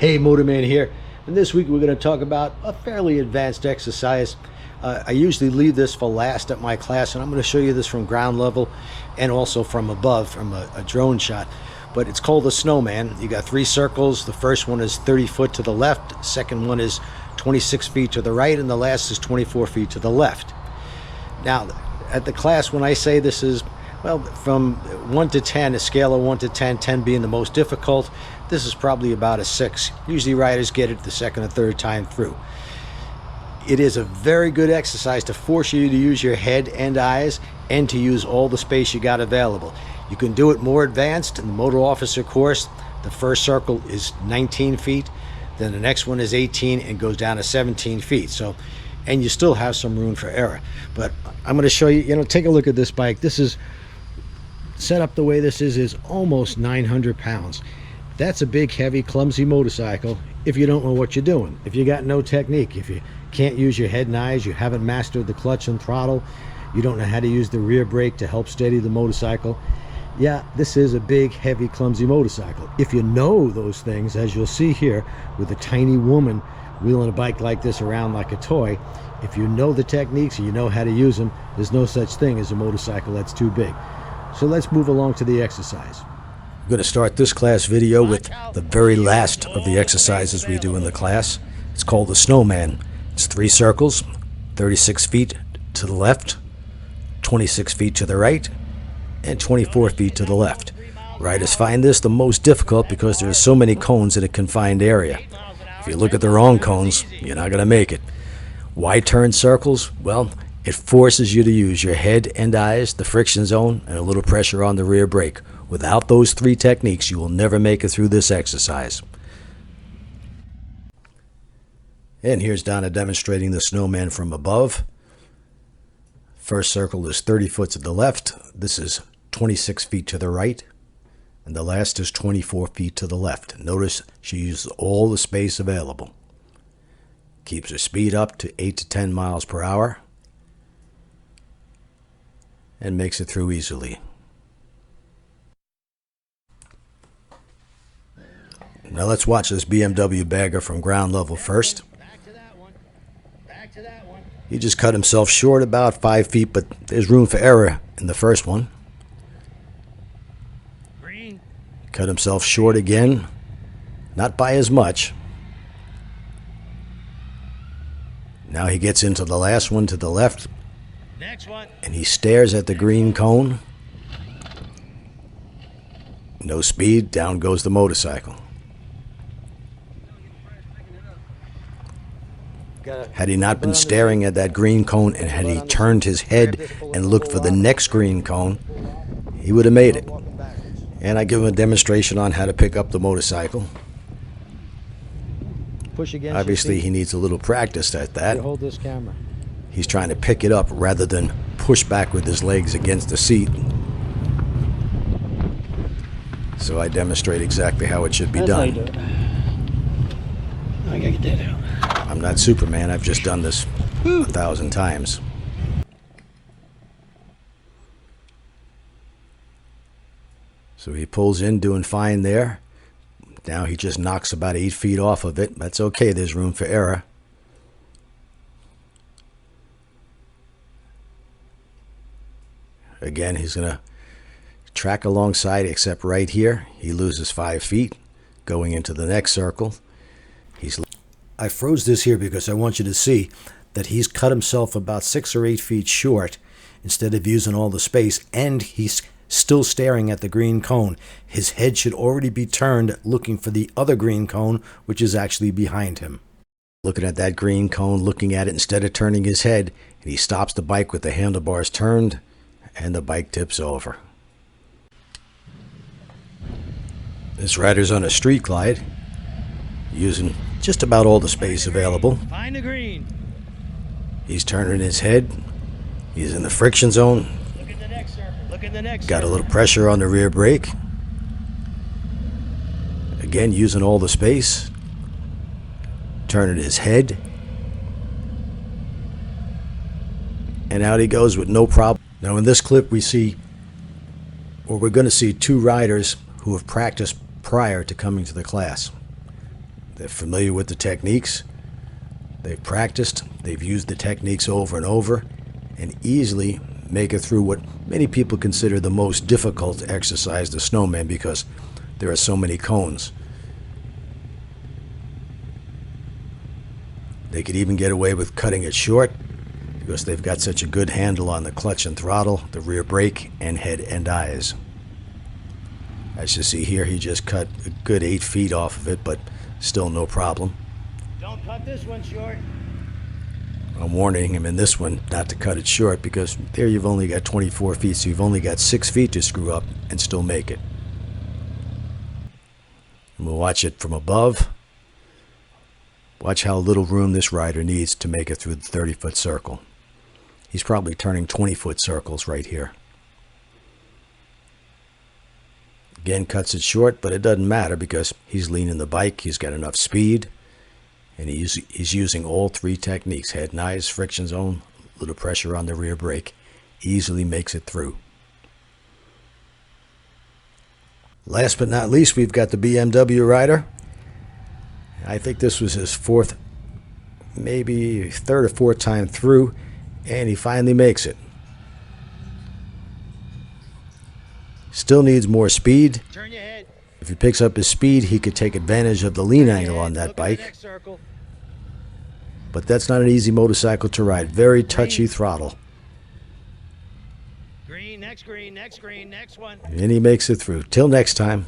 Hey, Motorman here, and this week we're going to talk about a fairly advanced exercise. I usually leave this for last at my class, and I'm going to show you this from ground level and also from above, from a drone shot. But it's called the snowman. You got 3 circles. The first one is 30 foot to the left, second one is 26 feet to the right, and the last is 24 feet to the left. Now, at the class, when I say this is, well, from 1 to 10, a scale of 1 to 10, 10 being the most difficult, this is probably about a 6. Usually riders get it the second or third time through. It is a very good exercise to force you to use your head and eyes and to use all the space you got available. You can do it more advanced in the motor officer course. The first circle is 19 feet, then the next one is 18 and goes down to 17 feet. So, and you still have some room for error. But I'm going to show you, take a look at this bike. This is set up the way this is almost 900 pounds. That's a big, heavy, clumsy motorcycle if you don't know what you're doing. If you got no technique, if you can't use your head and eyes, you haven't mastered the clutch and throttle, you don't know how to use the rear brake to help steady the motorcycle. Yeah, this is a big, heavy, clumsy motorcycle. If you know those things, as you'll see here with a tiny woman wheeling a bike like this around like a toy, if you know the techniques and you know how to use them, there's no such thing as a motorcycle that's too big. So let's move along to the exercise. I'm going to start this class video with the very last of the exercises we do in the class. It's called the snowman. It's 3 circles, 36 feet to the left, 26 feet to the right, and 24 feet to the left. Riders find this the most difficult because there are so many cones in a confined area. If you look at the wrong cones, you're not going to make it. Why turn circles? Well, it forces you to use your head and eyes, the friction zone, and a little pressure on the rear brake. Without those 3 techniques, you will never make it through this exercise. And here's Donna demonstrating the snowman from above. First circle is 30 foot to the left. This is 26 feet to the right. And the last is 24 feet to the left. Notice she uses all the space available. Keeps her speed up to 8 to 10 miles per hour. And makes it through easily. Now let's watch this BMW bagger from ground level first. He just cut himself short about 5 feet, but there's room for error in the first one. Cut himself short again, not by as much. Now he gets into the last one to the left, and he stares at the green cone. No speed, down goes the motorcycle. Had he not been staring at that green cone and had he turned his head and looked for the next green cone, he would have made it. And I give him a demonstration on how to pick up the motorcycle. Obviously, he needs a little practice at that. Hold this camera. He's trying to pick it up rather than push back with his legs against the seat. So I demonstrate exactly how it should be done. I gotta get that out. I'm not Superman, I've just done this 1,000 times. So he pulls in, doing fine there. Now he just knocks about 8 feet off of it. That's okay, there's room for error. Again, he's going to track alongside, except right here. He loses 5 feet going into the next circle. I froze this here because I want you to see that he's cut himself about 6 or 8 feet short instead of using all the space, and he's still staring at the green cone. His head should already be turned looking for the other green cone, which is actually behind him. Looking at that green cone, looking at it instead of turning his head, and he stops the bike with the handlebars turned, and the bike tips over. This rider's on a street glide, using just about all the space available. Find the green. He's turning his head. He's in the friction zone. Look at the next circle. Look at the next Got a little pressure on the rear brake. Again, using all the space. Turning his head. And out he goes with no problem. Now in this clip we see, or we're going to see 2 riders who have practiced prior to coming to the class. They're familiar with the techniques. They've practiced. They've used the techniques over and over and easily make it through what many people consider the most difficult exercise, the snowman, because there are so many cones. They could even get away with cutting it short because they've got such a good handle on the clutch and throttle, the rear brake, and head and eyes. As you see here, he just cut a good 8 feet off of it, but still no problem. Don't cut this one short. I'm warning him in this one not to cut it short because there you've only got 24 feet, so you've only got 6 feet to screw up and still make it. And we'll watch it from above. Watch how little room this rider needs to make it through the 30-foot circle. He's probably turning 20-foot circles right here. Again, cuts it short, but it doesn't matter because he's leaning the bike, he's got enough speed, and he's using all 3 techniques: head and eyes, friction zone, little pressure on the rear brake. Easily makes it through. Last but not least, we've got the BMW rider. I think this was his 4th, maybe 3rd or 4th time through, and he finally makes it. Still needs more speed. Turn your head. If he picks up his speed, he could take advantage of the lean angle on that Look at the bike. next circle. But that's not an easy motorcycle to ride. Very touchy throttle. Green, next green, next green, next one. And he makes it through. Till next time.